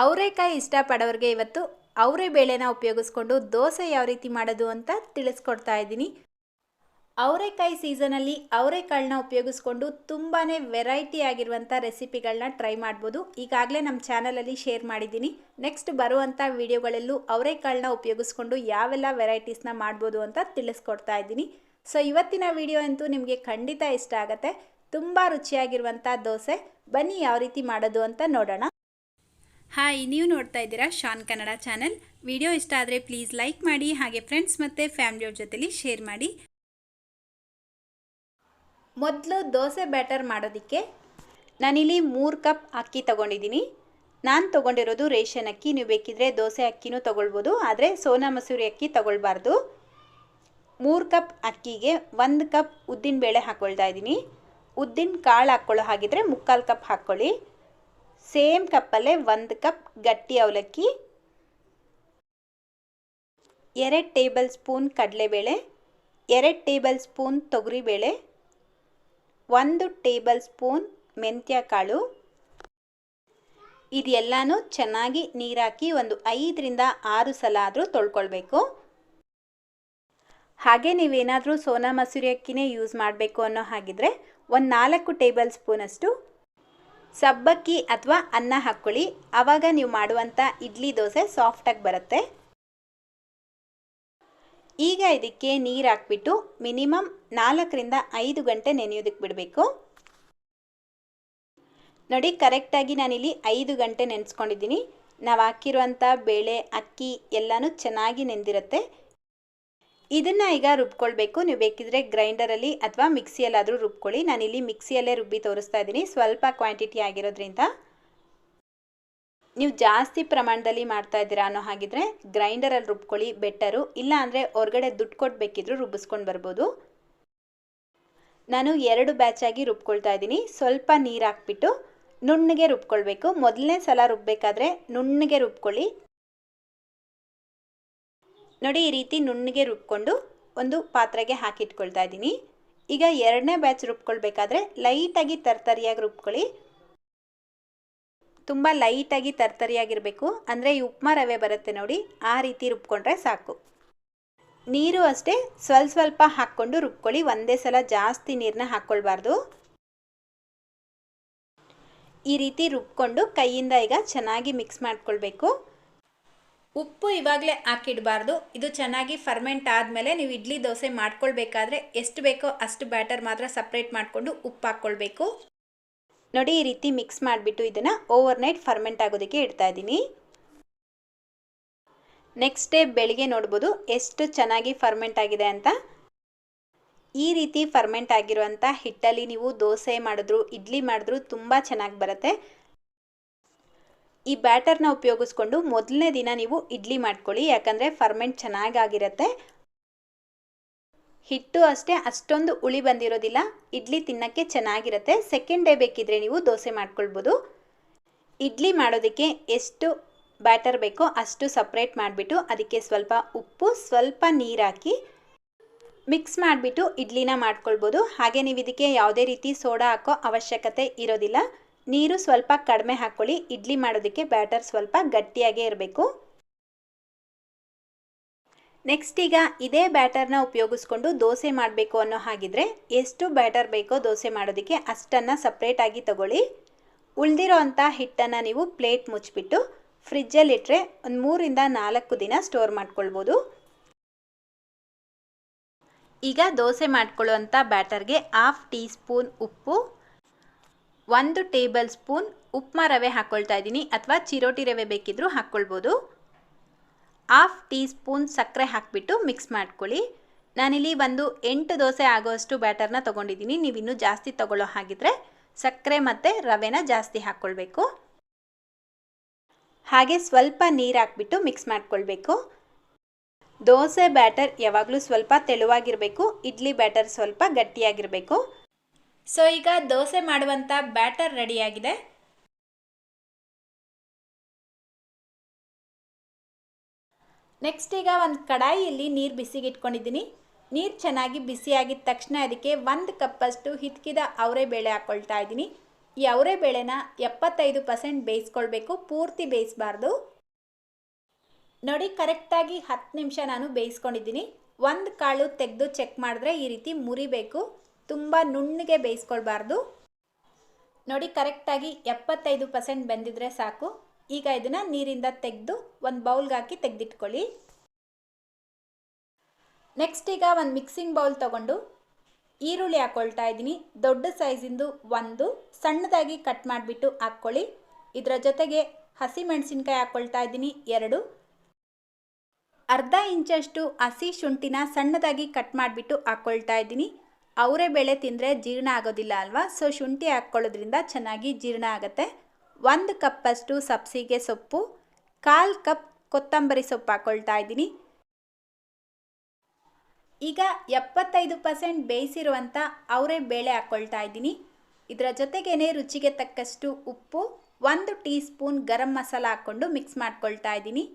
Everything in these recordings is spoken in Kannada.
ಅವರೆಕಾಯಿ ಇಷ್ಟಪಡೋರಿಗೆ ಇವತ್ತು ಅವರೆ ಬೇಳೆನ ಉಪಯೋಗಿಸ್ಕೊಂಡು ದೋಸೆ ಯಾವ ರೀತಿ ಮಾಡೋದು ಅಂತ ತಿಳಿಸ್ಕೊಡ್ತಾ ಇದ್ದೀನಿ. ಅವರೆಕಾಯಿ ಸೀಸನಲ್ಲಿ ಅವರೆಕಾಳನ್ನ ಉಪಯೋಗಿಸ್ಕೊಂಡು ತುಂಬಾ ವೆರೈಟಿ ಆಗಿರುವಂಥ ರೆಸಿಪಿಗಳನ್ನ ಟ್ರೈ ಮಾಡ್ಬೋದು. ಈಗಾಗಲೇ ನಮ್ಮ ಚಾನಲಲ್ಲಿ ಶೇರ್ ಮಾಡಿದ್ದೀನಿ. ನೆಕ್ಸ್ಟ್ ಬರುವಂಥ ವಿಡಿಯೋಗಳಲ್ಲೂ ಅವರೆಕಾಳನ್ನ ಉಪಯೋಗಿಸ್ಕೊಂಡು ಯಾವೆಲ್ಲ ವೆರೈಟೀಸ್ನ ಮಾಡ್ಬೋದು ಅಂತ ತಿಳಿಸ್ಕೊಡ್ತಾ ಇದ್ದೀನಿ. ಸೊ ಇವತ್ತಿನ ವಿಡಿಯೋ ಅಂತೂ ನಿಮಗೆ ಖಂಡಿತ ಇಷ್ಟ ಆಗುತ್ತೆ. ತುಂಬ ರುಚಿಯಾಗಿರುವಂಥ ದೋಸೆ, ಬನ್ನಿ ಯಾವ ರೀತಿ ಮಾಡೋದು ಅಂತ ನೋಡೋಣ. ಹಾಯ್, ನೀವು ನೋಡ್ತಾ ಇದ್ದೀರಾ ಶಾನ್ ಕನ್ನಡ ಚಾನಲ್. ವಿಡಿಯೋ ಇಷ್ಟ ಆದರೆ ಪ್ಲೀಸ್ ಲೈಕ್ ಮಾಡಿ, ಹಾಗೆ ಫ್ರೆಂಡ್ಸ್ ಮತ್ತು ಫ್ಯಾಮಿಲಿಯವ್ರ ಜೊತೆಲಿ ಶೇರ್ ಮಾಡಿ. ಮೊದಲು ದೋಸೆ ಬ್ಯಾಟರ್ ಮಾಡೋದಕ್ಕೆ ನಾನಿಲ್ಲಿ 3 ಕಪ್ ಅಕ್ಕಿ ತೊಗೊಂಡಿದ್ದೀನಿ. ನಾನು ತೊಗೊಂಡಿರೋದು ರೇಷನ್ ಅಕ್ಕಿ. ನೀವು ಬೇಕಿದ್ರೆ ದೋಸೆ ಅಕ್ಕಿನೂ ತೊಗೊಳ್ಬೋದು, ಆದರೆ ಸೋನಾ ಮಸೂರಿ ಅಕ್ಕಿ ತೊಗೊಳ್ಬಾರ್ದು. 3 ಕಪ್ ಅಕ್ಕಿಗೆ 1 ಕಪ್ ಉದ್ದಿನಬೇಳೆ ಹಾಕ್ಕೊಳ್ತಾ ಇದ್ದೀನಿ. ಉದ್ದಿನ ಕಾಳು ಹಾಕ್ಕೊಳ್ಳೋ ಹಾಗಿದ್ರೆ 3/4 ಕಪ್ ಹಾಕ್ಕೊಳ್ಳಿ. ಸೇಮ್ ಕಪ್ಪಲ್ಲೇ 1 ಕಪ್ ಗಟ್ಟಿ ಅವಲಕ್ಕಿ, 2 ಟೇಬಲ್ ಸ್ಪೂನ್ ಕಡಲೆಬೇಳೆ, 2 ಟೇಬಲ್ ಸ್ಪೂನ್ ತೊಗರಿಬೇಳೆ, 1 ಟೇಬಲ್ ಸ್ಪೂನ್ ಮೆಂತ್ಯ ಕಾಳು. ಇದೆಲ್ಲನೂ ಚೆನ್ನಾಗಿ ನೀರಾಕಿ ಒಂದು 5ರಿಂದ 6 ಸಲ ಆದರೂ ತೊಳ್ಕೊಳ್ಬೇಕು. ಹಾಗೆ ನೀವೇನಾದರೂ ಸೋನಾ ಮಸೂರಿ ಅಕ್ಕಿನೇ ಯೂಸ್ ಮಾಡಬೇಕು ಅನ್ನೋ ಹಾಗಿದ್ರೆ 4 ಟೇಬಲ್ ಸ್ಪೂನಷ್ಟು ಸಬ್ಬಕ್ಕಿ ಅಥವಾ ಅನ್ನ ಹಾಕ್ಕೊಳ್ಳಿ. ಆವಾಗ ನೀವು ಮಾಡುವಂಥ ಇಡ್ಲಿ ದೋಸೆ ಸಾಫ್ಟಾಗಿ ಬರುತ್ತೆ. ಈಗ ಇದಕ್ಕೆ ನೀರು ಹಾಕ್ಬಿಟ್ಟು ಮಿನಿಮಮ್ 4ರಿಂದ 5 ಗಂಟೆ ನೆನೆಯೋದಕ್ಕೆ ಬಿಡಬೇಕು. ನೋಡಿ, ಕರೆಕ್ಟಾಗಿ ನಾನಿಲ್ಲಿ 5 ಗಂಟೆ ನೆನೆಸ್ಕೊಂಡಿದ್ದೀನಿ. ನಾವು ಹಾಕಿರುವಂಥ ಬೇಳೆ, ಅಕ್ಕಿ ಎಲ್ಲನೂ ಚೆನ್ನಾಗಿ ನೆಂದಿರುತ್ತೆ. ಇದನ್ನು ಈಗ ರುಬ್ಕೊಳ್ಬೇಕು. ನೀವು ಬೇಕಿದ್ರೆ ಗ್ರೈಂಡರಲ್ಲಿ ಅಥವಾ ಮಿಕ್ಸಿಯಲ್ಲಾದರೂ ರುಬ್ಕೊಳ್ಳಿ. ನಾನಿಲ್ಲಿ ಮಿಕ್ಸಿಯಲ್ಲೇ ರುಬ್ಬಿ ತೋರಿಸ್ತಾ ಇದ್ದೀನಿ, ಸ್ವಲ್ಪ ಕ್ವಾಂಟಿಟಿ ಆಗಿರೋದ್ರಿಂದ. ನೀವು ಜಾಸ್ತಿ ಪ್ರಮಾಣದಲ್ಲಿ ಮಾಡ್ತಾ ಇದ್ದೀರಾ ಅನ್ನೋ ಹಾಗಿದ್ರೆ ಗ್ರೈಂಡರಲ್ಲಿ ರುಬ್ಕೊಳ್ಳಿ ಬೆಟರು. ಇಲ್ಲ ಅಂದರೆ ಹೊರಗಡೆ ದುಡ್ಡು ಕೊಟ್ಟು ಬೇಕಿದ್ರೂ ರುಬ್ಬಿಸ್ಕೊಂಡು ಬರ್ಬೋದು. ನಾನು 2 ಬ್ಯಾಚಾಗಿ ರುಬ್ಕೊಳ್ತಾ ಇದ್ದೀನಿ. ಸ್ವಲ್ಪ ನೀರು ಹಾಕ್ಬಿಟ್ಟು ನುಣ್ಣಗೆ ರುಬ್ಕೊಳ್ಬೇಕು. ಮೊದಲನೇ ಸಲ ರುಬ್ಬಬೇಕಾದ್ರೆ ನುಣ್ಣಗೆ ರುಬ್ಕೊಳ್ಳಿ. ನೋಡಿ, ಈ ರೀತಿ ನುಣ್ಣಗೆ ರುಬ್ಕೊಂಡು ಒಂದು ಪಾತ್ರೆಗೆ ಹಾಕಿಟ್ಕೊಳ್ತಾ ಇದ್ದೀನಿ. ಈಗ 2ನೇ ಬ್ಯಾಚ್ ರುಬ್ಕೊಳ್ಬೇಕಾದ್ರೆ ಲೈಟಾಗಿ ತರ್ತರಿಯಾಗಿ ರುಬ್ಕೊಳ್ಳಿ. ತುಂಬ ಲೈಟಾಗಿ ತರ್ತರಿಯಾಗಿರಬೇಕು. ಅಂದರೆ ಈ ಉಪ್ಮಾ ರವೆ ಬರುತ್ತೆ ನೋಡಿ, ಆ ರೀತಿ ರುಬ್ಕೊಂಡ್ರೆ ಸಾಕು. ನೀರು ಅಷ್ಟೇ ಸ್ವಲ್ಪ ಹಾಕ್ಕೊಂಡು ರುಬ್ಕೊಳ್ಳಿ. ಒಂದೇ ಸಲ ಜಾಸ್ತಿ ನೀರನ್ನ ಹಾಕ್ಕೊಳ್ಬಾರ್ದು. ಈ ರೀತಿ ರುಬ್ಕೊಂಡು ಕೈಯಿಂದ ಈಗ ಚೆನ್ನಾಗಿ ಮಿಕ್ಸ್ ಮಾಡ್ಕೊಳ್ಬೇಕು. ಉಪ್ಪು ಇವಾಗಲೇ ಹಾಕಿಡಬಾರ್ದು. ಇದು ಚೆನ್ನಾಗಿ ಫರ್ಮೆಂಟ್ ಆದಮೇಲೆ ನೀವು ಇಡ್ಲಿ ದೋಸೆ ಮಾಡ್ಕೊಳ್ಬೇಕಾದ್ರೆ ಎಷ್ಟು ಬೇಕೋ ಅಷ್ಟು ಬ್ಯಾಟರ್ ಮಾತ್ರ ಸಪ್ರೇಟ್ ಮಾಡಿಕೊಂಡು ಉಪ್ಪು ಹಾಕ್ಕೊಳ್ಬೇಕು. ನೋಡಿ, ಈ ರೀತಿ ಮಿಕ್ಸ್ ಮಾಡಿಬಿಟ್ಟು ಇದನ್ನು ಓವರ್ನೈಟ್ ಫರ್ಮೆಂಟ್ ಆಗೋದಕ್ಕೆ ಇಡ್ತಾ ಇದ್ದೀನಿ. ನೆಕ್ಸ್ಟ್ ಡೇ ಬೆಳಿಗ್ಗೆ ನೋಡ್ಬೋದು ಎಷ್ಟು ಚೆನ್ನಾಗಿ ಫರ್ಮೆಂಟ್ ಆಗಿದೆ ಅಂತ. ಈ ರೀತಿ ಫರ್ಮೆಂಟ್ ಆಗಿರುವಂಥ ಹಿಟ್ಟಲ್ಲಿ ನೀವು ದೋಸೆ ಮಾಡಿದ್ರು, ಇಡ್ಲಿ ಮಾಡಿದ್ರು ತುಂಬ ಚೆನ್ನಾಗಿ ಬರುತ್ತೆ. ಈ ಬ್ಯಾಟರ್ನ ಉಪಯೋಗಿಸ್ಕೊಂಡು ಮೊದಲನೇ ದಿನ ನೀವು ಇಡ್ಲಿ ಮಾಡ್ಕೊಳ್ಳಿ, ಯಾಕಂದರೆ ಫರ್ಮೆಂಟ್ ಚೆನ್ನಾಗಿರುತ್ತೆ. ಹಿಟ್ಟು ಅಷ್ಟೇ ಅಷ್ಟೊಂದು ಹುಳಿ ಬಂದಿರೋದಿಲ್ಲ, ಇಡ್ಲಿ ತಿನ್ನೋಕ್ಕೆ ಚೆನ್ನಾಗಿರುತ್ತೆ. ಸೆಕೆಂಡ್ ಡೇ ಬೇಕಿದ್ರೆ ನೀವು ದೋಸೆ ಮಾಡ್ಕೊಳ್ಬೋದು. ಇಡ್ಲಿ ಮಾಡೋದಕ್ಕೆ ಎಷ್ಟು ಬ್ಯಾಟರ್ ಬೇಕೋ ಅಷ್ಟು ಸಪ್ರೇಟ್ ಮಾಡಿಬಿಟ್ಟು ಅದಕ್ಕೆ ಸ್ವಲ್ಪ ಉಪ್ಪು, ಸ್ವಲ್ಪ ನೀರು ಹಾಕಿ ಮಿಕ್ಸ್ ಮಾಡಿಬಿಟ್ಟು ಇಡ್ಲಿನ ಮಾಡ್ಕೊಳ್ಬೋದು. ಹಾಗೆ ನೀವು ಇದಕ್ಕೆ ಯಾವುದೇ ರೀತಿ ಸೋಡಾ ಹಾಕೋ ಅವಶ್ಯಕತೆ ಇರೋದಿಲ್ಲ. ನೀರು ಸ್ವಲ್ಪ ಕಡಿಮೆ ಹಾಕ್ಕೊಳ್ಳಿ. ಇಡ್ಲಿ ಮಾಡೋದಕ್ಕೆ ಬ್ಯಾಟರ್ ಸ್ವಲ್ಪ ಗಟ್ಟಿಯಾಗೇ ಇರಬೇಕು. ನೆಕ್ಸ್ಟ್ ಈಗ ಇದೇ ಬ್ಯಾಟರ್ನ ಉಪಯೋಗಿಸ್ಕೊಂಡು ದೋಸೆ ಮಾಡಬೇಕು ಅನ್ನೋ ಹಾಗಿದ್ರೆ ಎಷ್ಟು ಬ್ಯಾಟರ್ ಬೇಕೋ ದೋಸೆ ಮಾಡೋದಕ್ಕೆ ಅಷ್ಟನ್ನು ಸಪ್ರೇಟಾಗಿ ತಗೊಳ್ಳಿ. ಉಳಿದಿರೋ ಅಂಥ ಹಿಟ್ಟನ್ನು ನೀವು ಪ್ಲೇಟ್ ಮುಚ್ಚಿಬಿಟ್ಟು ಫ್ರಿಜ್ಜಲ್ಲಿಟ್ಟರೆ ಒಂದು 3ರಿಂದ 4 ದಿನ ಸ್ಟೋರ್ ಮಾಡ್ಕೊಳ್ಬೋದು. ಈಗ ದೋಸೆ ಮಾಡ್ಕೊಳ್ಳುವಂಥ ಬ್ಯಾಟರ್ಗೆ 1/2 ಟೀ ಸ್ಪೂನ್ ಉಪ್ಪು, 1 ಟೇಬಲ್ ಸ್ಪೂನ್ ಉಪ್ಮಾ ರವೆ ಹಾಕ್ಕೊಳ್ತಾ ಇದ್ದೀನಿ, ಅಥವಾ ಚಿರೋಟಿ ರವೆ ಬೇಕಿದ್ರೂ ಹಾಕ್ಕೊಳ್ಬೋದು. 1/2 ಟೀ ಸ್ಪೂನ್ ಸಕ್ಕರೆ ಹಾಕಿಬಿಟ್ಟು ಮಿಕ್ಸ್ ಮಾಡ್ಕೊಳ್ಳಿ. ನಾನಿಲ್ಲಿ ಒಂದು 8 ದೋಸೆ ಆಗೋಷ್ಟು ಬ್ಯಾಟರ್ನ ತೊಗೊಂಡಿದ್ದೀನಿ. ನೀವು ಇನ್ನೂ ಜಾಸ್ತಿ ತೊಗೊಳ್ಳೋ ಹಾಗಿದ್ರೆ ಸಕ್ಕರೆ ಮತ್ತು ರವೆನ ಜಾಸ್ತಿ ಹಾಕ್ಕೊಳ್ಬೇಕು. ಹಾಗೆ ಸ್ವಲ್ಪ ನೀರು ಹಾಕ್ಬಿಟ್ಟು ಮಿಕ್ಸ್ ಮಾಡ್ಕೊಳ್ಬೇಕು. ದೋಸೆ ಬ್ಯಾಟರ್ ಯಾವಾಗಲೂ ಸ್ವಲ್ಪ ತೆಳುವಾಗಿರಬೇಕು, ಇಡ್ಲಿ ಬ್ಯಾಟರ್ ಸ್ವಲ್ಪ ಗಟ್ಟಿಯಾಗಿರಬೇಕು. ಸೊ ಈಗ ದೋಸೆ ಮಾಡುವಂಥ ಬ್ಯಾಟರ್ ರೆಡಿಯಾಗಿದೆ. ನೆಕ್ಸ್ಟ್ ಈಗ ಒಂದು ಕಡಾಯಿಯಲ್ಲಿ ನೀರು ಬಿಸಿಗೆ ಇಟ್ಕೊಂಡಿದ್ದೀನಿ. ನೀರು ಚೆನ್ನಾಗಿ ಬಿಸಿಯಾಗಿದ್ದ ತಕ್ಷಣ ಅದಕ್ಕೆ 1 ಕಪ್ಪಷ್ಟು ಹಿಚ್ಕಿದ ಅವರೆ ಬೇಳೆ ಹಾಕ್ಕೊಳ್ತಾ ಇದ್ದೀನಿ. ಈ ಅವರೇ ಬೇಳೆನ 75% ಬೇಯಿಸ್ಕೊಳ್ಬೇಕು, ಪೂರ್ತಿ ಬೇಯಿಸಬಾರ್ದು. ನೋಡಿ ಕರೆಕ್ಟಾಗಿ 10 ನಿಮಿಷ ನಾನು ಬೇಯಿಸ್ಕೊಂಡಿದ್ದೀನಿ. ಒಂದು ಕಾಳು ತೆಗೆದು ಚೆಕ್ ಮಾಡಿದ್ರೆ ಈ ರೀತಿ ಮುರಿಬೇಕು, ತುಂಬ ನುಣ್ಣಗೆ ಬೇಯಿಸ್ಕೊಳ್ಬಾರ್ದು. ನೋಡಿ ಕರೆಕ್ಟಾಗಿ 75% ಬೆಂದಿದ್ರೆ ಸಾಕು. ಈಗ ಇದನ್ನು ನೀರಿಂದ ತೆಗೆದು ಒಂದು ಬೌಲ್ಗೆ ಹಾಕಿ ತೆಗೆದಿಟ್ಕೊಳ್ಳಿ. ನೆಕ್ಸ್ಟ್ ಈಗ ಒಂದು ಮಿಕ್ಸಿಂಗ್ ಬೌಲ್ ತೊಗೊಂಡು ಈರುಳ್ಳಿ ಹಾಕ್ಕೊಳ್ತಾ ಇದ್ದೀನಿ. ದೊಡ್ಡ ಸೈಜಿಂದು ಒಂದು ಸಣ್ಣದಾಗಿ ಕಟ್ ಮಾಡಿಬಿಟ್ಟು ಹಾಕ್ಕೊಳ್ಳಿ. ಇದರ ಜೊತೆಗೆ ಹಸಿಮೆಣಸಿನ್ಕಾಯಿ ಹಾಕ್ಕೊಳ್ತಾ ಇದ್ದೀನಿ 2. ಅರ್ಧ ಇಂಚಷ್ಟು ಹಸಿ ಶುಂಠಿನ ಸಣ್ಣದಾಗಿ ಕಟ್ ಮಾಡಿಬಿಟ್ಟು ಹಾಕ್ಕೊಳ್ತಾ ಇದ್ದೀನಿ. ಅವರೇ ಬೇಳೆ ತಿಂದರೆ ಜೀರ್ಣ ಆಗೋದಿಲ್ಲ ಅಲ್ವಾ, ಸೊ ಶುಂಠಿ ಹಾಕ್ಕೊಳ್ಳೋದ್ರಿಂದ ಚೆನ್ನಾಗಿ ಜೀರ್ಣ ಆಗುತ್ತೆ. 1 ಕಪ್ಪಷ್ಟು ಸಬ್ಸಿಗೆ ಸೊಪ್ಪು, 1/4 ಕಪ್ ಕೊತ್ತಂಬರಿ ಸೊಪ್ಪು ಹಾಕ್ಕೊಳ್ತಾ ಇದ್ದೀನಿ. ಈಗ 75% ಬೇಯಿಸಿರುವಂಥ ಅವರೇ ಬೇಳೆ ಹಾಕ್ಕೊಳ್ತಾ ಇದ್ದೀನಿ. ಇದರ ಜೊತೆಗೇನೆ ರುಚಿಗೆ ತಕ್ಕಷ್ಟು ಉಪ್ಪು, 1 ಟೀ ಸ್ಪೂನ್ ಗರಂ ಮಸಾಲ ಹಾಕ್ಕೊಂಡು ಮಿಕ್ಸ್ ಮಾಡ್ಕೊಳ್ತಾ ಇದ್ದೀನಿ.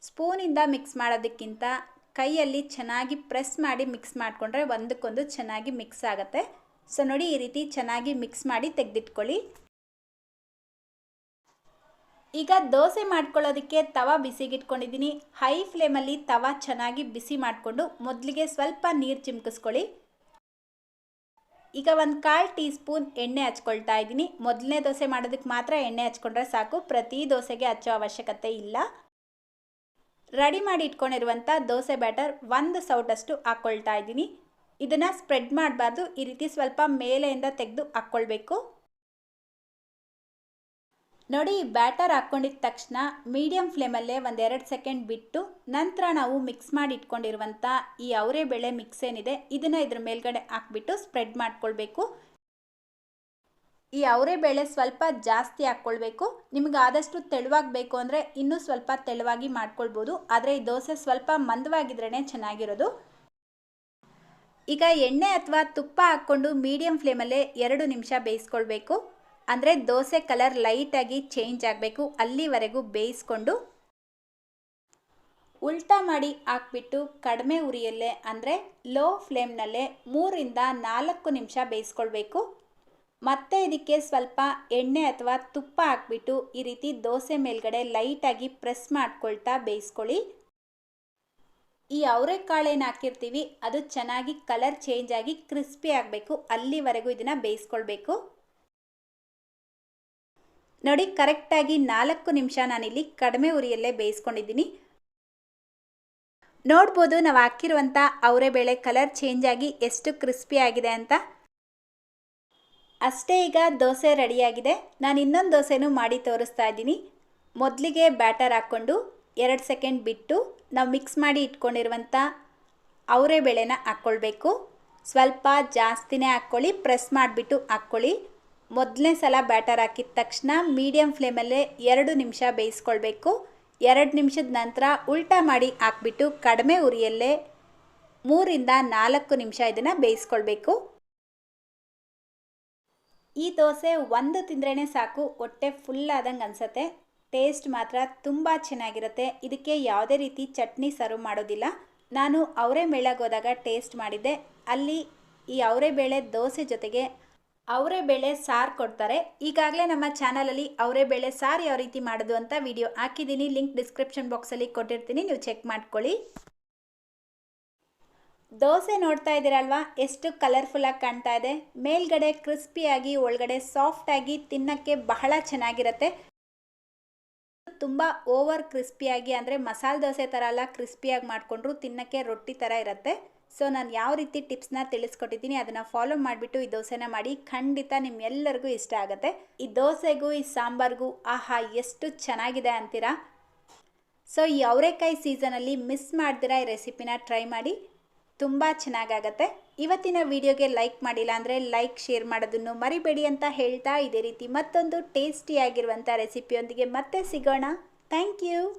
ಸ್ಪೂನಿಂದ ಮಿಕ್ಸ್ ಮಾಡೋದಕ್ಕಿಂತ ಕೈಯಲ್ಲಿ ಚೆನ್ನಾಗಿ ಪ್ರೆಸ್ ಮಾಡಿ ಮಿಕ್ಸ್ ಮಾಡಿಕೊಂಡ್ರೆ ಒಂದಕ್ಕೊಂದು ಚೆನ್ನಾಗಿ ಮಿಕ್ಸ್ ಆಗುತ್ತೆ. ಸೊ ನೋಡಿ ಈ ರೀತಿ ಚೆನ್ನಾಗಿ ಮಿಕ್ಸ್ ಮಾಡಿ ತೆಗೆದಿಟ್ಕೊಳ್ಳಿ. ಈಗ ದೋಸೆ ಮಾಡ್ಕೊಳ್ಳೋದಕ್ಕೆ ತವಾ ಬಿಸಿಗಿಟ್ಕೊಂಡಿದ್ದೀನಿ. ಹೈ ಫ್ಲೇಮಲ್ಲಿ ತವಾ ಚೆನ್ನಾಗಿ ಬಿಸಿ ಮಾಡಿಕೊಂಡು ಮೊದಲಿಗೆ ಸ್ವಲ್ಪ ನೀರು ಚಿಮ್ಕಿಸ್ಕೊಳ್ಳಿ. ಈಗ 1/4 ಟೀ ಸ್ಪೂನ್ ಎಣ್ಣೆ ಹಚ್ಕೊಳ್ತಾ ಇದ್ದೀನಿ. ಮೊದಲನೇ ದೋಸೆ ಮಾಡೋದಕ್ಕೆ ಮಾತ್ರ ಎಣ್ಣೆ ಹಚ್ಕೊಂಡ್ರೆ ಸಾಕು, ಪ್ರತಿ ದೋಸೆಗೆ ಹಚ್ಚೋ ಅವಶ್ಯಕತೆ ಇಲ್ಲ. ರೆಡಿ ಮಾಡಿ ಇಟ್ಕೊಂಡಿರುವಂಥ ದೋಸೆ ಬ್ಯಾಟರ್ 1 ಸೌಟಷ್ಟು ಹಾಕ್ಕೊಳ್ತಾ ಇದ್ದೀನಿ. ಇದನ್ನು ಸ್ಪ್ರೆಡ್ ಮಾಡಬಾರ್ದು, ಈ ರೀತಿ ಸ್ವಲ್ಪ ಮೇಲೆಯಿಂದ ತೆಗೆದು ಹಾಕ್ಕೊಳ್ಬೇಕು. ನೋಡಿ ಈ ಬ್ಯಾಟರ್ ಹಾಕ್ಕೊಂಡಿದ್ದ ತಕ್ಷಣ ಮೀಡಿಯಮ್ ಫ್ಲೇಮಲ್ಲೇ 1-2 ಸೆಕೆಂಡ್ ಬಿಟ್ಟು ನಂತರ ನಾವು ಮಿಕ್ಸ್ ಮಾಡಿ ಇಟ್ಕೊಂಡಿರುವಂಥ ಈ ಅವರೇ ಬೇಳೆ ಮಿಕ್ಸ್ ಏನಿದೆ ಇದನ್ನು ಇದ್ರ ಮೇಲ್ಗಡೆ ಹಾಕ್ಬಿಟ್ಟು ಸ್ಪ್ರೆಡ್ ಮಾಡ್ಕೊಳ್ಬೇಕು. ಈ ಅವರೇ ಬೇಳೆ ಸ್ವಲ್ಪ ಜಾಸ್ತಿ ಹಾಕ್ಕೊಳ್ಬೇಕು. ನಿಮಗೆ ಆದಷ್ಟು ತೆಳುವಾಗಿ ಬೇಕು ಅಂದರೆ ಇನ್ನೂ ಸ್ವಲ್ಪ ತೆಳುವಾಗಿ ಮಾಡ್ಕೊಳ್ಬೋದು, ಆದರೆ ಈ ದೋಸೆ ಸ್ವಲ್ಪ ಮಂದವಾಗಿದ್ರೇ ಚೆನ್ನಾಗಿರೋದು. ಈಗ ಎಣ್ಣೆ ಅಥವಾ ತುಪ್ಪ ಹಾಕ್ಕೊಂಡು ಮೀಡಿಯಮ್ ಫ್ಲೇಮಲ್ಲೇ 2 ನಿಮಿಷ ಬೇಯಿಸ್ಕೊಳ್ಬೇಕು. ಅಂದರೆ ದೋಸೆ ಕಲರ್ ಲೈಟಾಗಿ ಚೇಂಜ್ ಆಗಬೇಕು, ಅಲ್ಲಿವರೆಗೂ ಬೇಯಿಸ್ಕೊಂಡು ಉಲ್ಟಾ ಮಾಡಿ ಹಾಕ್ಬಿಟ್ಟು ಕಡಿಮೆ ಉರಿಯಲ್ಲೇ ಅಂದರೆ ಲೋ ಫ್ಲೇಮ್ನಲ್ಲೇ 3-4 ನಿಮಿಷ ಬೇಯಿಸ್ಕೊಳ್ಬೇಕು. ಮತ್ತೆ ಇದಕ್ಕೆ ಸ್ವಲ್ಪ ಎಣ್ಣೆ ಅಥವಾ ತುಪ್ಪ ಹಾಕ್ಬಿಟ್ಟು ಈ ರೀತಿ ದೋಸೆ ಮೇಲ್ಗಡೆ ಲೈಟಾಗಿ ಪ್ರೆಸ್ ಮಾಡ್ಕೊಳ್ತಾ ಬೇಯಿಸ್ಕೊಳ್ಳಿ. ಈ ಅವರೆಕಾಳೇನು ಹಾಕಿರ್ತೀವಿ ಅದು ಚೆನ್ನಾಗಿ ಕಲರ್ ಚೇಂಜ್ ಆಗಿ ಕ್ರಿಸ್ಪಿ ಆಗಬೇಕು, ಅಲ್ಲಿವರೆಗೂ ಇದನ್ನು ಬೇಯಿಸ್ಕೊಳ್ಬೇಕು. ನೋಡಿ ಕರೆಕ್ಟಾಗಿ 4 ನಿಮಿಷ ನಾನಿಲ್ಲಿ ಕಡಿಮೆ ಉರಿಯಲ್ಲೇ ಬೇಯಿಸ್ಕೊಂಡಿದ್ದೀನಿ. ನೋಡ್ಬೋದು ನಾವು ಹಾಕಿರುವಂಥ ಅವರೇ ಬೇಳೆ ಕಲರ್ ಚೇಂಜ್ ಆಗಿ ಎಷ್ಟು ಕ್ರಿಸ್ಪಿ ಆಗಿದೆ ಅಂತ. ಅಷ್ಟೇ, ಈಗ ದೋಸೆ ರೆಡಿಯಾಗಿದೆ. ನಾನು ಇನ್ನೊಂದು ದೋಸೆನೂ ಮಾಡಿ ತೋರಿಸ್ತಾ ಇದ್ದೀನಿ. ಮೊದಲಿಗೆ ಬ್ಯಾಟರ್ ಹಾಕ್ಕೊಂಡು 2 ಸೆಕೆಂಡ್ ಬಿಟ್ಟು ನಾವು ಮಿಕ್ಸ್ ಮಾಡಿ ಇಟ್ಕೊಂಡಿರುವಂಥ ಅವರೇ ಬೇಳೆನ ಹಾಕ್ಕೊಳ್ಬೇಕು. ಸ್ವಲ್ಪ ಜಾಸ್ತಿನೇ ಹಾಕ್ಕೊಳ್ಳಿ, ಪ್ರೆಸ್ ಮಾಡಿಬಿಟ್ಟು ಹಾಕ್ಕೊಳ್ಳಿ. ಮೊದಲನೇ ಸಲ ಬ್ಯಾಟರ್ ಹಾಕಿದ ತಕ್ಷಣ ಮೀಡಿಯಮ್ ಫ್ಲೇಮಲ್ಲೇ 2 ನಿಮಿಷ ಬೇಯಿಸ್ಕೊಳ್ಬೇಕು. 2 ನಿಮಿಷದ ನಂತರ ಉಲ್ಟಾ ಮಾಡಿ ಹಾಕ್ಬಿಟ್ಟು ಕಡಿಮೆ ಉರಿಯಲ್ಲೇ 3-4 ನಿಮಿಷ ಇದನ್ನು ಬೇಯಿಸ್ಕೊಳ್ಬೇಕು. ಈ ದೋಸೆ ಒಂದು ತಿಂದ್ರೇ ಸಾಕು, ಹೊಟ್ಟೆ ಫುಲ್ ಆದಂಗೆ ಅನಿಸುತ್ತೆ. ಟೇಸ್ಟ್ ಮಾತ್ರ ತುಂಬ ಚೆನ್ನಾಗಿರುತ್ತೆ. ಇದಕ್ಕೆ ಯಾವುದೇ ರೀತಿ ಚಟ್ನಿ ಸರ್ವ್ ಮಾಡೋದಿಲ್ಲ. ನಾನು ಅವರೇ ಮೇಳಕ್ಕೆ ಹೋದಾಗ ಟೇಸ್ಟ್ ಮಾಡಿದ್ದೆ, ಅಲ್ಲಿ ಈ ಅವರೇ ಬೇಳೆ ದೋಸೆ ಜೊತೆಗೆ ಅವರೇ ಬೇಳೆ ಸಾರು ಕೊಡ್ತಾರೆ. ಈಗಾಗಲೇ ನಮ್ಮ ಚಾನಲಲ್ಲಿ ಅವರೇ ಬೇಳೆ ಸಾರು ಯಾವ ರೀತಿ ಮಾಡೋದು ಅಂತ ವಿಡಿಯೋ ಹಾಕಿದ್ದೀನಿ, ಲಿಂಕ್ ಡಿಸ್ಕ್ರಿಪ್ಷನ್ ಬಾಕ್ಸಲ್ಲಿ ಕೊಟ್ಟಿರ್ತೀನಿ, ನೀವು ಚೆಕ್ ಮಾಡ್ಕೊಳ್ಳಿ. ದೋಸೆ ನೋಡ್ತಾ ಇದ್ದೀರಲ್ವಾ ಎಷ್ಟು ಕಲರ್ಫುಲ್ಲಾಗಿ ಕಾಣ್ತಾ ಇದೆ. ಮೇಲ್ಗಡೆ ಕ್ರಿಸ್ಪಿಯಾಗಿ ಒಳಗಡೆ ಸಾಫ್ಟಾಗಿ ತಿನ್ನೋಕ್ಕೆ ಬಹಳ ಚೆನ್ನಾಗಿರುತ್ತೆ. ತುಂಬ ಓವರ್ ಕ್ರಿಸ್ಪಿಯಾಗಿ ಅಂದರೆ ಮಸಾಲೆ ದೋಸೆ ಥರ ಎಲ್ಲ ಕ್ರಿಸ್ಪಿಯಾಗಿ ಮಾಡಿಕೊಂಡ್ರು ತಿನ್ನೋಕ್ಕೆ ರೊಟ್ಟಿ ಥರ ಇರುತ್ತೆ. ಸೊ ನಾನು ಯಾವ ರೀತಿ ಟಿಪ್ಸ್ನ ತಿಳಿಸ್ಕೊಟ್ಟಿದ್ದೀನಿ ಅದನ್ನು ಫಾಲೋ ಮಾಡಿಬಿಟ್ಟು ಈ ದೋಸೆನ ಮಾಡಿ, ಖಂಡಿತ ನಿಮ್ಮೆಲ್ಲರಿಗೂ ಇಷ್ಟ ಆಗುತ್ತೆ. ಈ ದೋಸೆಗೂ ಈ ಸಾಂಬಾರ್ಗೂ ಆಹಾ ಎಷ್ಟು ಚೆನ್ನಾಗಿದೆ ಅಂತೀರಾ. ಸೊ ಈ ಅವರೆಕಾಯಿ ಸೀಸನಲ್ಲಿ ಮಿಸ್ ಮಾಡ್ದಿರಾ ಈ ರೆಸಿಪಿನ ಟ್ರೈ ಮಾಡಿ, ತುಂಬ ಚೆನ್ನಾಗಾಗತ್ತೆ. ಇವತ್ತಿನ ವಿಡಿಯೋಗೆ ಲೈಕ್ ಮಾಡಿಲ್ಲ ಅಂದರೆ ಲೈಕ್ ಶೇರ್ ಮಾಡೋದನ್ನು ಮರಿಬೇಡಿ ಅಂತ ಹೇಳ್ತಾ ಇದೇ ರೀತಿ ಮತ್ತೊಂದು ಟೇಸ್ಟಿಯಾಗಿರುವಂಥ ರೆಸಿಪಿಯೊಂದಿಗೆ ಮತ್ತೆ ಸಿಗೋಣ. Thank you.